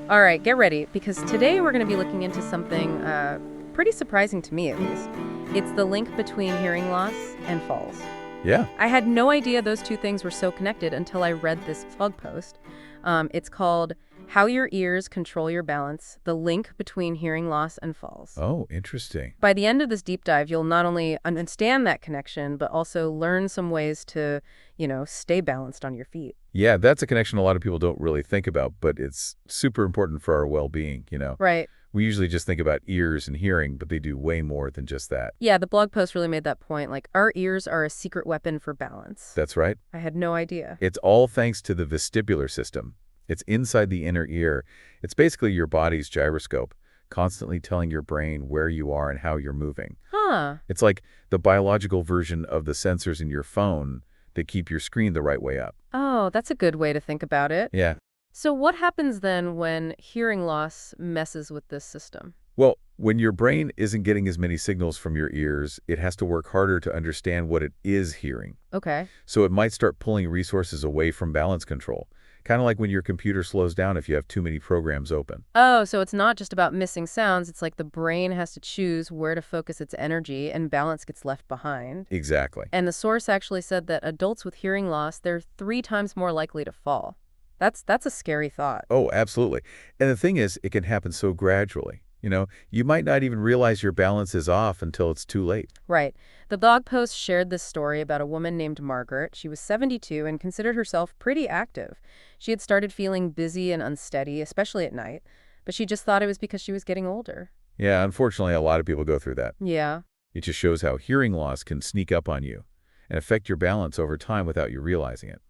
All right, get ready, because today we're going to be looking into something pretty surprising to me, at least. It's the link between hearing loss and falls. Yeah. I had no idea those two things were so connected until I read this blog post. It's called How Your Ears Control Your Balance, the Link Between Hearing Loss and Falls. Oh, interesting. By the end of this deep dive, you'll not only understand that connection, but also learn some ways to, stay balanced on your feet. Yeah, that's a connection a lot of people don't really think about, but it's super important for our well-being. Right. We usually just think about ears and hearing, but they do way more than just that. Yeah, the blog post really made that point. Like, our ears are a secret weapon for balance. That's right. I had no idea. It's all thanks to the vestibular system. It's inside the inner ear. It's basically your body's gyroscope, constantly telling your brain where you are and how you're moving. Huh. It's like the biological version of the sensors in your phone that keep your screen the right way up. Oh, that's a good way to think about it. Yeah. So what happens then when hearing loss messes with this system? Well, when your brain isn't getting as many signals from your ears, it has to work harder to understand what it is hearing. Okay. So it might start pulling resources away from balance control, kind of like when your computer slows down if you have too many programs open. Oh, so it's not just about missing sounds. It's like the brain has to choose where to focus its energy and balance gets left behind. Exactly. And the source actually said that adults with hearing loss, they're 3 times more likely to fall. That's a scary thought. Oh, absolutely. And the thing is, it can happen so gradually. You might not even realize your balance is off until it's too late. Right. The blog post shared this story about a woman named Margaret. She was 72 and considered herself pretty active. She had started feeling busy and unsteady, especially at night, but she just thought it was because she was getting older. Yeah, unfortunately, a lot of people go through that. Yeah. It just shows how hearing loss can sneak up on you and affect your balance over time without you realizing it.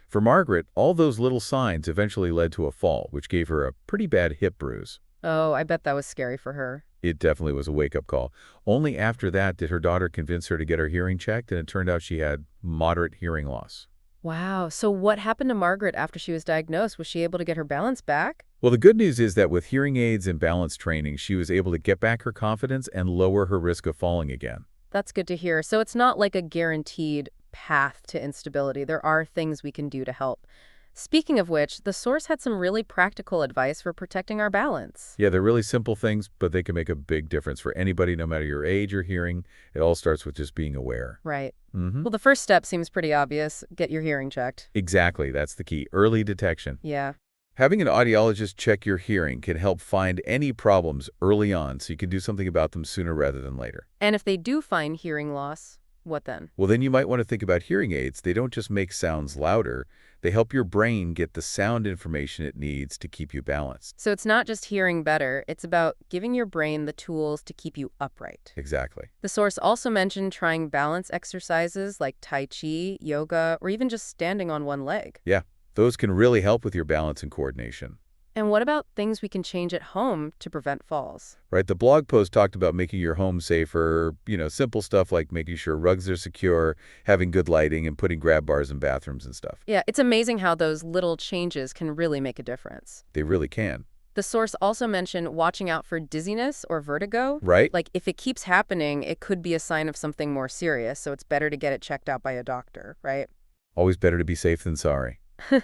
For Margaret, all those little signs eventually led to a fall, which gave her a pretty bad hip bruise. Oh, I bet that was scary for her. It definitely was a wake-up call. Only after that did her daughter convince her to get her hearing checked, and it turned out she had moderate hearing loss. Wow. So what happened to Margaret after she was diagnosed? Was she able to get her balance back? Well, the good news is that with hearing aids and balance training, she was able to get back her confidence and lower her risk of falling again. That's good to hear. So it's not like a guaranteed path to instability. There are things we can do to help. Speaking of which, the source had some really practical advice for protecting our balance. Yeah, they're really simple things, but they can make a big difference for anybody, no matter your age or hearing. It all starts with just being aware. Right. Mm-hmm. Well, the first step seems pretty obvious. Get your hearing checked. Exactly. That's the key. Early detection. Yeah. Having an audiologist check your hearing can help find any problems early on so you can do something about them sooner rather than later. And if they do find hearing loss, what then? Well, then you might want to think about hearing aids. They don't just make sounds louder. They help your brain get the sound information it needs to keep you balanced. So it's not just hearing better, it's about giving your brain the tools to keep you upright. Exactly. The source also mentioned trying balance exercises like Tai Chi, yoga, or even just standing on one leg. Yeah, those can really help with your balance and coordination. And what about things we can change at home to prevent falls? Right, the blog post talked about making your home safer, simple stuff like making sure rugs are secure, having good lighting, and putting grab bars in bathrooms and stuff. Yeah, it's amazing how those little changes can really make a difference. They really can. The source also mentioned watching out for dizziness or vertigo. Right? Like, if it keeps happening, it could be a sign of something more serious, so it's better to get it checked out by a doctor, right? Always better to be safe than sorry.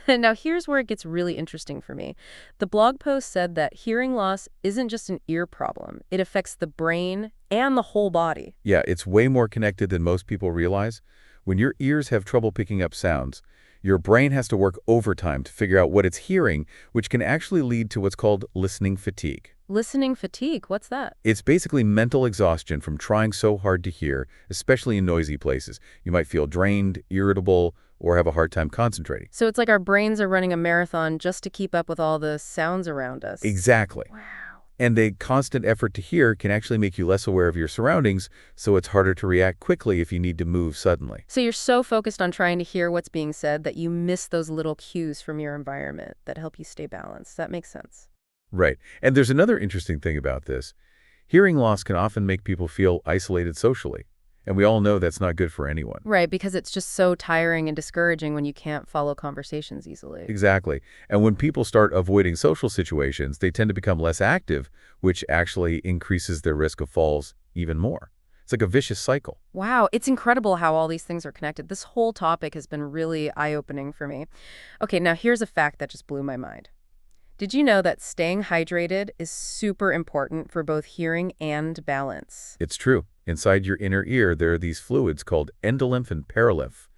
Now, here's where it gets really interesting for me. The blog post said that hearing loss isn't just an ear problem. It affects the brain and the whole body. Yeah, it's way more connected than most people realize. When your ears have trouble picking up sounds, your brain has to work overtime to figure out what it's hearing, which can actually lead to what's called listening fatigue. Listening fatigue, what's that? It's basically mental exhaustion from trying so hard to hear, especially in noisy places. You might feel drained, irritable, or have a hard time concentrating. So it's like our brains are running a marathon just to keep up with all the sounds around us. Exactly. Wow. And the constant effort to hear can actually make you less aware of your surroundings, so it's harder to react quickly if you need to move suddenly. So you're so focused on trying to hear what's being said that you miss those little cues from your environment that help you stay balanced. That makes sense. Right. And there's another interesting thing about this. Hearing loss can often make people feel isolated socially. And we all know that's not good for anyone. Right, because it's just so tiring and discouraging when you can't follow conversations easily. Exactly. And when people start avoiding social situations, they tend to become less active, which actually increases their risk of falls even more. It's like a vicious cycle. Wow, it's incredible how all these things are connected. This whole topic has been really eye-opening for me. Okay, now here's a fact that just blew my mind. Did you know that staying hydrated is super important for both hearing and balance? It's true. Inside your inner ear, there are these fluids called endolymph and paralymph.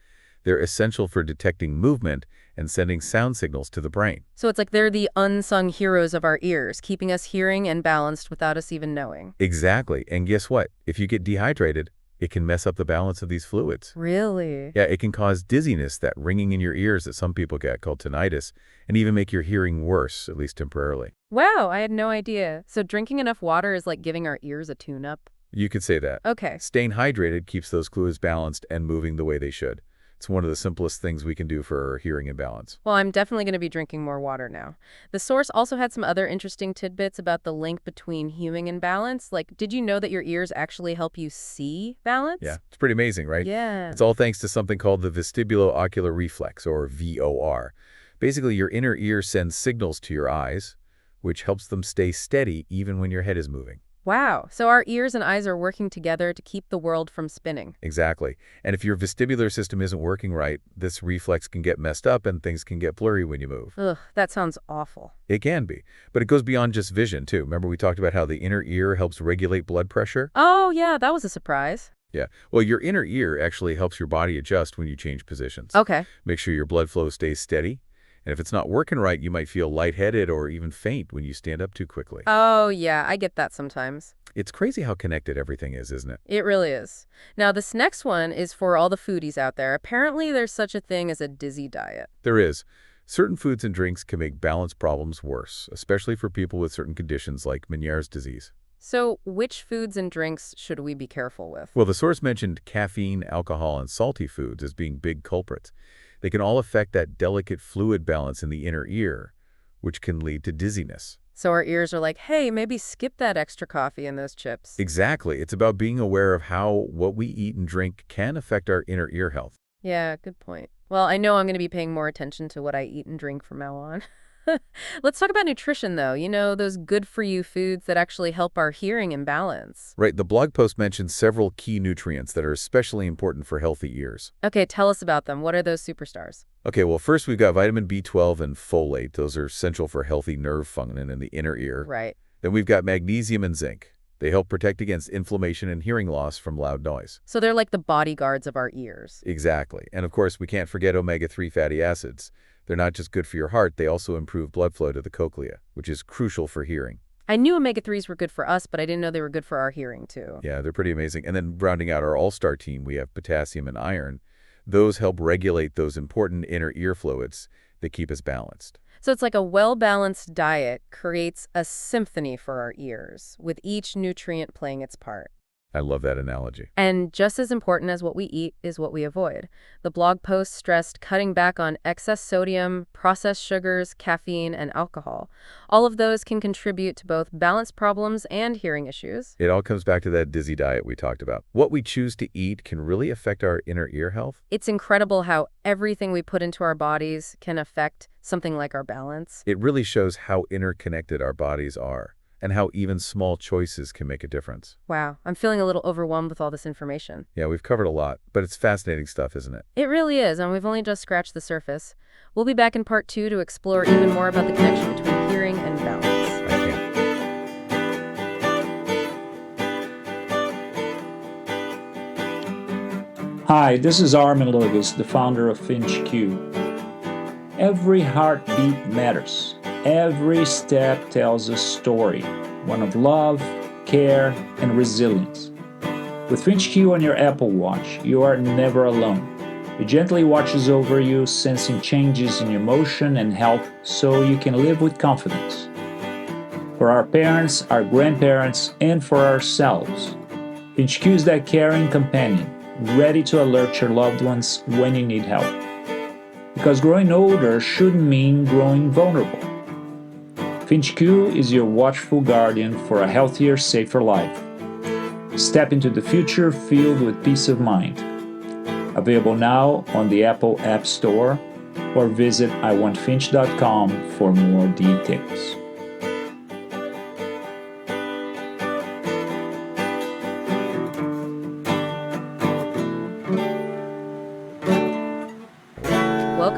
They're essential for detecting movement and sending sound signals to the brain. So it's like they're the unsung heroes of our ears, keeping us hearing and balanced without us even knowing. Exactly. And guess what? If you get dehydrated, it can mess up the balance of these fluids. Really? Yeah, it can cause dizziness, that ringing in your ears that some people get called tinnitus, and even make your hearing worse, at least temporarily. Wow, I had no idea. So drinking enough water is like giving our ears a tune-up? You could say that. Okay. Staying hydrated keeps those fluids balanced and moving the way they should. It's one of the simplest things we can do for our hearing and balance. Well, I'm definitely going to be drinking more water now. The source also had some other interesting tidbits about the link between hearing and balance. Like, did you know that your ears actually help you see Yeah, balance? it's pretty amazing, right? Yeah. It's all thanks to something called the vestibulo-ocular reflex, or VOR. Basically, your inner ear sends signals to your eyes, which helps them stay steady even when your head is moving. Wow. So our ears and eyes are working together to keep the world from spinning. Exactly. And if your vestibular system isn't working right, this reflex can get messed up and things can get blurry when you move. Ugh, that sounds awful. It can be. But it goes beyond just vision, too. Remember we talked about how the inner ear helps regulate blood pressure? Oh, yeah, that was a surprise. Yeah. Well, your inner ear actually helps your body adjust when you change positions. Okay. Make sure your blood flow stays steady. And if it's not working right, you might feel lightheaded or even faint when you stand up too quickly. Oh, yeah, I get that sometimes. It's crazy how connected everything is, isn't it? It really is. Now, this next one is for all the foodies out there. Apparently, there's such a thing as a dizzy diet. There is. Certain foods and drinks can make balance problems worse, especially for people with certain conditions like Meniere's disease. So, which foods and drinks should we be careful with? Well, the source mentioned caffeine, alcohol, and salty foods as being big culprits. They can all affect that delicate fluid balance in the inner ear, which can lead to dizziness. So our ears are like, hey, maybe skip that extra coffee and those chips. Exactly. It's about being aware of how what we eat and drink can affect our inner ear health. Yeah, good point. Well, I know I'm going to be paying more attention to what I eat and drink from now on. Let's talk about nutrition, though. You know, those good-for-you foods that actually help our hearing and balance. Right, the blog post mentions several key nutrients that are especially important for healthy ears. Okay, tell us about them. What are those superstars? Okay, well, first we've got vitamin B12 and folate. Those are essential for healthy nerve function in the inner ear. Right. Then we've got magnesium and zinc. They help protect against inflammation and hearing loss from loud noise. So they're like the bodyguards of our ears. Exactly. And of course, we can't forget omega-3 fatty acids. They're not just good for your heart, they also improve blood flow to the cochlea, which is crucial for hearing. I knew omega-3s were good for us, but I didn't know they were good for our hearing, too. Yeah, they're pretty amazing. And then rounding out our all-star team, we have potassium and iron. Those help regulate those important inner ear fluids that keep us balanced. So it's like a well-balanced diet creates a symphony for our ears, with each nutrient playing its part. I love that analogy. And just as important as what we eat is what we avoid. The blog post stressed cutting back on excess sodium, processed sugars, caffeine, and alcohol. All of those can contribute to both balance problems and hearing issues. It all comes back to that dizzy diet we talked about. What we choose to eat can really affect our inner ear health. It's incredible how everything we put into our bodies can affect something like our balance. It really shows how interconnected our bodies are, and how even small choices can make a difference. Wow, I'm feeling a little overwhelmed with all this information. Yeah, we've covered a lot, but it's fascinating stuff, isn't it? It really is, and we've only just scratched the surface. We'll be back in part 2 to explore even more about the connection between hearing and balance. I can't. Hi, this is Armin Lugas, the founder of Finch Q. Every heartbeat matters. Every step tells a story, one of love, care, and resilience. With Finch Q on your Apple Watch, you are never alone. It gently watches over you, sensing changes in your motion and health so you can live with confidence. For our parents, our grandparents, and for ourselves, Finch Q is that caring companion, ready to alert your loved ones when you need help. Because growing older shouldn't mean growing vulnerable. Finch Q is your watchful guardian for a healthier, safer life. Step into the future filled with peace of mind. Available now on the Apple App Store or visit iwantfinch.com for more details.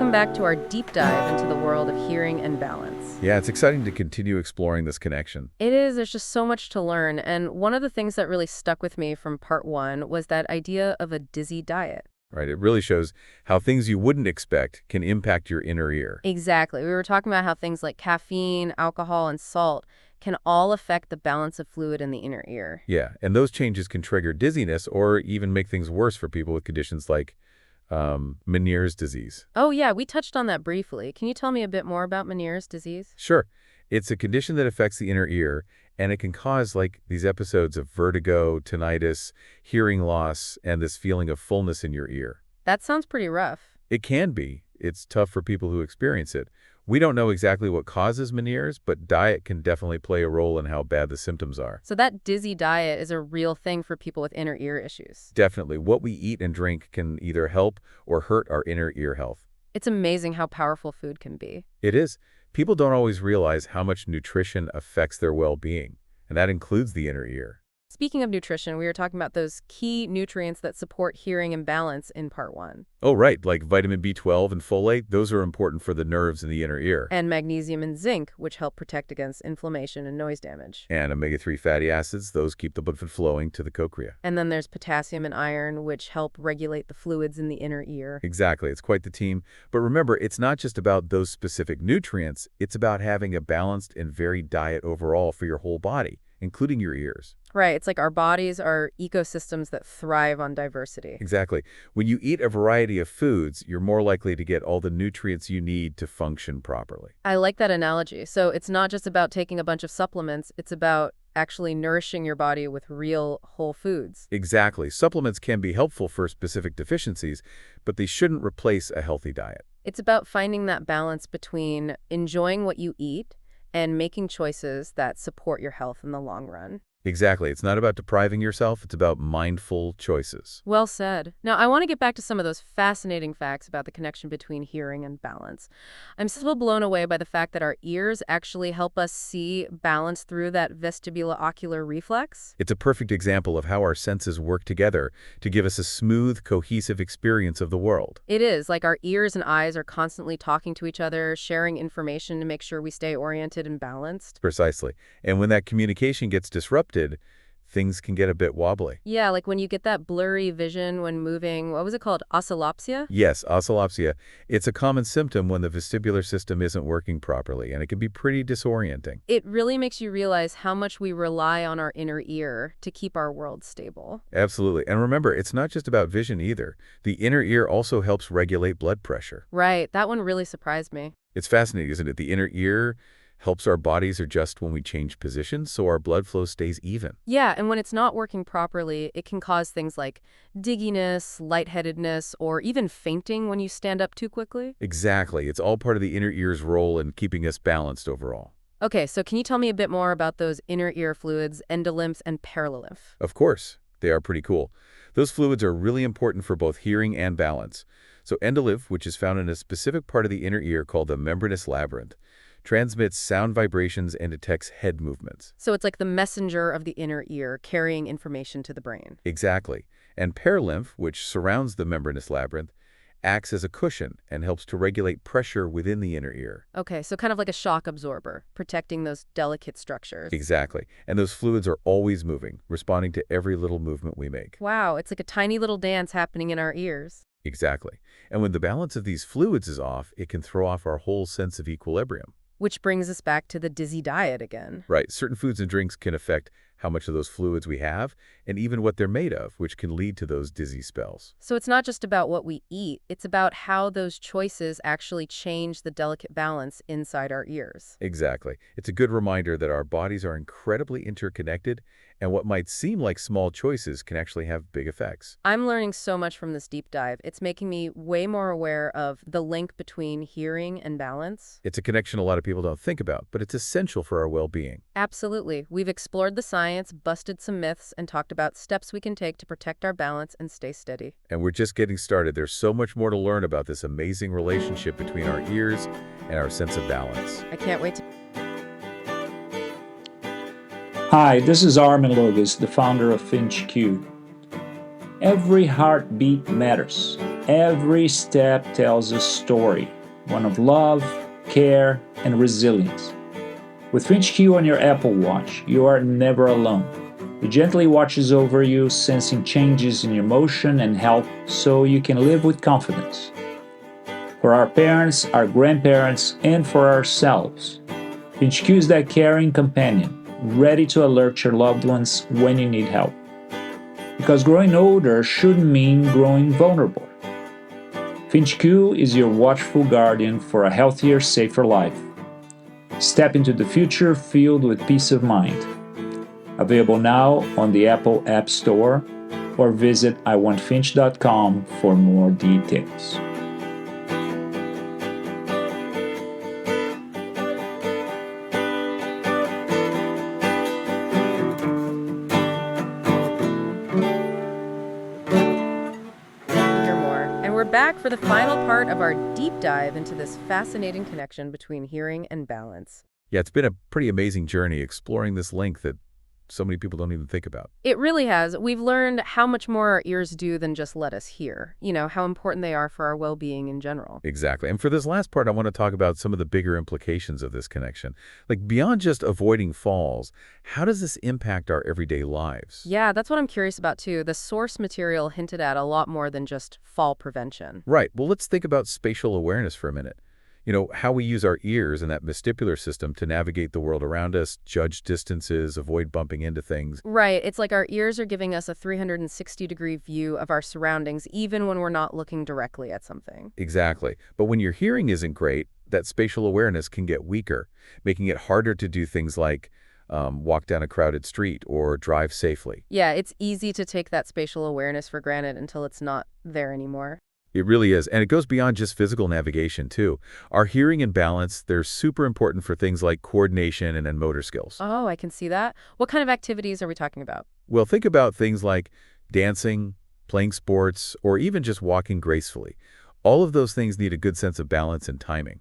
Welcome back to our deep dive into the world of hearing and balance. Yeah, it's exciting to continue exploring this connection. It is, there's just so much to learn. And one of the things that really stuck with me from part one was that idea of a dizzy diet. Right? It really shows how things you wouldn't expect can impact your inner ear. Exactly. We were talking about how things like caffeine, alcohol, and salt can all affect the balance of fluid in the inner ear. Yeah, and those changes can trigger dizziness or even make things worse for people with conditions like Meniere's disease. Oh, yeah, we touched on that briefly. Can you tell me a bit more about Meniere's disease? Sure, it's a condition that affects the inner ear, and it can cause like these episodes of vertigo, tinnitus, hearing loss, and this feeling of fullness in your ear. That sounds pretty rough. It can be. It's tough for people who experience it. We don't know exactly what causes Meniere's, but diet can definitely play a role in how bad the symptoms are. So that dizzy diet is a real thing for people with inner ear issues. Definitely, what we eat and drink can either help or hurt our inner ear health. It's amazing how powerful food can be. It is. People don't always realize how much nutrition affects their well-being, and that includes the inner ear. Speaking of nutrition, we were talking about those key nutrients that support hearing and balance in part one. Oh, right, like vitamin B12 and folate, those are important for the nerves in the inner ear. And magnesium and zinc, which help protect against inflammation and noise damage. And omega-3 fatty acids, those keep the blood flowing to the cochlea. And then there's potassium and iron, which help regulate the fluids in the inner ear. Exactly, it's quite the team. But remember, it's not just about those specific nutrients, it's about having a balanced and varied diet overall for your whole body, including your ears. Right, it's like our bodies are ecosystems that thrive on diversity. Exactly. When you eat a variety of foods, you're more likely to get all the nutrients you need to function properly. I like that analogy. So it's not just about taking a bunch of supplements, it's about actually nourishing your body with real whole foods. Exactly. Supplements can be helpful for specific deficiencies, but they shouldn't replace a healthy diet. It's about finding that balance between enjoying what you eat and making choices that support your health in the long run. Exactly. It's not about depriving yourself, it's about mindful choices. Well said. Now, I want to get back to some of those fascinating facts about the connection between hearing and balance. I'm still blown away by the fact that our ears actually help us see balance through that vestibular ocular reflex. It's a perfect example of how our senses work together to give us a smooth, cohesive experience of the world. It is, like our ears and eyes are constantly talking to each other, sharing information to make sure we stay oriented and balanced. Precisely. And when that communication gets disrupted, things can get a bit wobbly. Yeah, like when you get that blurry vision when moving, what was it called? Oscillopsia? Yes, oscillopsia. It's a common symptom when the vestibular system isn't working properly, and it can be pretty disorienting. It really makes you realize how much we rely on our inner ear to keep our world stable. Absolutely. And remember, it's not just about vision either. The inner ear also helps regulate blood pressure. Right, that one really surprised me. It's fascinating, isn't it? The inner ear helps our bodies adjust when we change positions so our blood flow stays even. Yeah, and when it's not working properly, it can cause things like dizziness, lightheadedness, or even fainting when you stand up too quickly. Exactly. It's all part of the inner ear's role in keeping us balanced overall. Okay, so can you tell me a bit more about those inner ear fluids, endolymph and perilymph? Of course, they are pretty cool. Those fluids are really important for both hearing and balance. So endolymph, which is found in a specific part of the inner ear called the membranous labyrinth, transmits sound vibrations and detects head movements. So it's like the messenger of the inner ear carrying information to the brain. Exactly. And perilymph, which surrounds the membranous labyrinth, acts as a cushion and helps to regulate pressure within the inner ear. Okay, so kind of like a shock absorber, protecting those delicate structures. Exactly. And those fluids are always moving, responding to every little movement we make. Wow, it's like a tiny little dance happening in our ears. Exactly. And when the balance of these fluids is off, it can throw off our whole sense of equilibrium. Which brings us back to the dizzy diet again. Right. Certain foods and drinks can affect how much of those fluids we have, and even what they're made of, which can lead to those dizzy spells. So it's not just about what we eat, it's about how those choices actually change the delicate balance inside our ears. Exactly. It's a good reminder that our bodies are incredibly interconnected, and what might seem like small choices can actually have big effects. I'm learning so much from this deep dive. It's making me way more aware of the link between hearing and balance. It's a connection a lot of people don't think about, but it's essential for our well-being. Absolutely. We've explored the science, busted some myths, and talked about steps we can take to protect our balance and stay steady. And we're just getting started. There's so much more to learn about this amazing relationship between our ears and our sense of balance. I can't wait to... Hi, this is Armin Logis, the founder of Finch Q. Every heartbeat matters. Every step tells a story, one of love, care, and resilience. With Finch Q on your Apple Watch, you are never alone. It gently watches over you, sensing changes in your motion and health so you can live with confidence. For our parents, our grandparents, and for ourselves, Finch Q is that caring companion, ready to alert your loved ones when you need help. Because growing older shouldn't mean growing vulnerable. Finch Q is your watchful guardian for a healthier, safer life. Step into the future filled with peace of mind. Available now on the Apple App Store or visit iwantfinch.com for more details. Hear more. And we're back for the final part of our deep dive into this fascinating connection between hearing and balance. Yeah, it's been a pretty amazing journey exploring this link that so many people don't even think about. It really has. We've learned how much more our ears do than just let us hear. How important they are for our well-being in general. Exactly. And for this last part, I want to talk about some of the bigger implications of this connection. Like beyond just avoiding falls, how does this impact our everyday lives? Yeah, that's what I'm curious about too. The source material hinted at a lot more than just fall prevention. Right. Well, let's think about spatial awareness for a minute. How we use our ears and that vestibular system to navigate the world around us, judge distances, avoid bumping into things. Right. It's like our ears are giving us a 360-degree view of our surroundings, even when we're not looking directly at something. Exactly. But when your hearing isn't great, that spatial awareness can get weaker, making it harder to do things like walk down a crowded street or drive safely. Yeah, it's easy to take that spatial awareness for granted until it's not there anymore. It really is. And it goes beyond just physical navigation, too. Our hearing and balance, they're super important for things like coordination and motor skills. Oh, I can see that. What kind of activities are we talking about? Well, think about things like dancing, playing sports, or even just walking gracefully. All of those things need a good sense of balance and timing.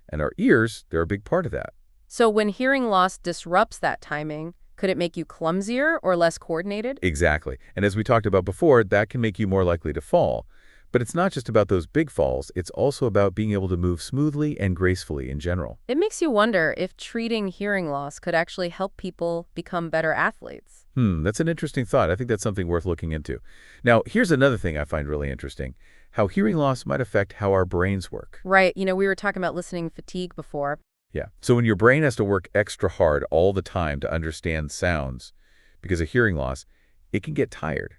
And our ears, they're a big part of that. So when hearing loss disrupts that timing, could it make you clumsier or less coordinated? Exactly. And as we talked about before, that can make you more likely to fall. But it's not just about those big falls, it's also about being able to move smoothly and gracefully in general. It makes you wonder if treating hearing loss could actually help people become better athletes. That's an interesting thought. I think that's something worth looking into. Now, here's another thing I find really interesting, how hearing loss might affect how our brains work. Right. We were talking about listening fatigue before. Yeah. So when your brain has to work extra hard all the time to understand sounds because of hearing loss, it can get tired.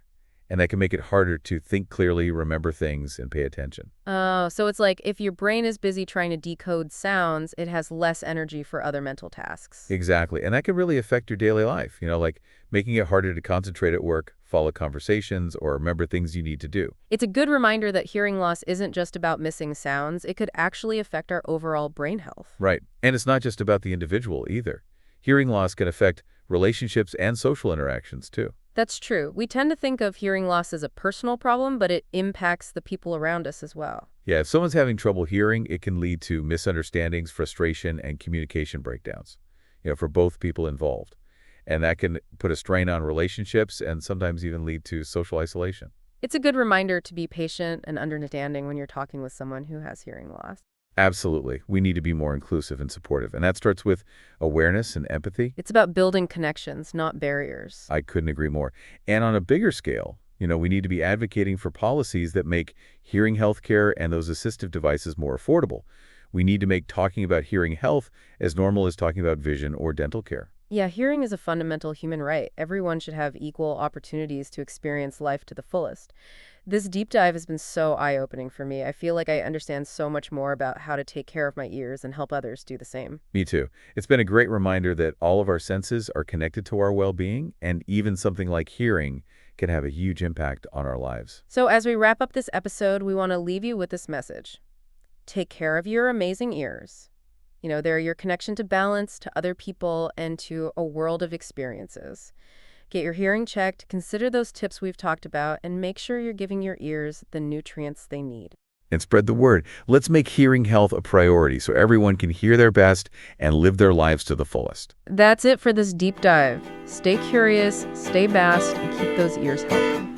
And that can make it harder to think clearly, remember things, and pay attention. Oh, so it's like if your brain is busy trying to decode sounds, it has less energy for other mental tasks. Exactly. And that can really affect your daily life, like making it harder to concentrate at work, follow conversations, or remember things you need to do. It's a good reminder that hearing loss isn't just about missing sounds. It could actually affect our overall brain health. Right. And it's not just about the individual either. Hearing loss can affect relationships and social interactions, too. That's true. We tend to think of hearing loss as a personal problem, but it impacts the people around us as well. Yeah, if someone's having trouble hearing, it can lead to misunderstandings, frustration, and communication breakdowns, for both people involved. And that can put a strain on relationships and sometimes even lead to social isolation. It's a good reminder to be patient and understanding when you're talking with someone who has hearing loss. Absolutely. We need to be more inclusive and supportive. And that starts with awareness and empathy. It's about building connections, not barriers. I couldn't agree more. And on a bigger scale, we need to be advocating for policies that make hearing health care and those assistive devices more affordable. We need to make talking about hearing health as normal as talking about vision or dental care. Yeah, hearing is a fundamental human right. Everyone should have equal opportunities to experience life to the fullest. This deep dive has been so eye-opening for me. I feel like I understand so much more about how to take care of my ears and help others do the same. Me too. It's been a great reminder that all of our senses are connected to our well-being, and even something like hearing can have a huge impact on our lives. So as we wrap up this episode, we want to leave you with this message. Take care of your amazing ears. They're your connection to balance, to other people, and to a world of experiences. Get your hearing checked, consider those tips we've talked about, and make sure you're giving your ears the nutrients they need. And spread the word. Let's make hearing health a priority so everyone can hear their best and live their lives to the fullest. That's it for this deep dive. Stay curious, stay vast, and keep those ears healthy.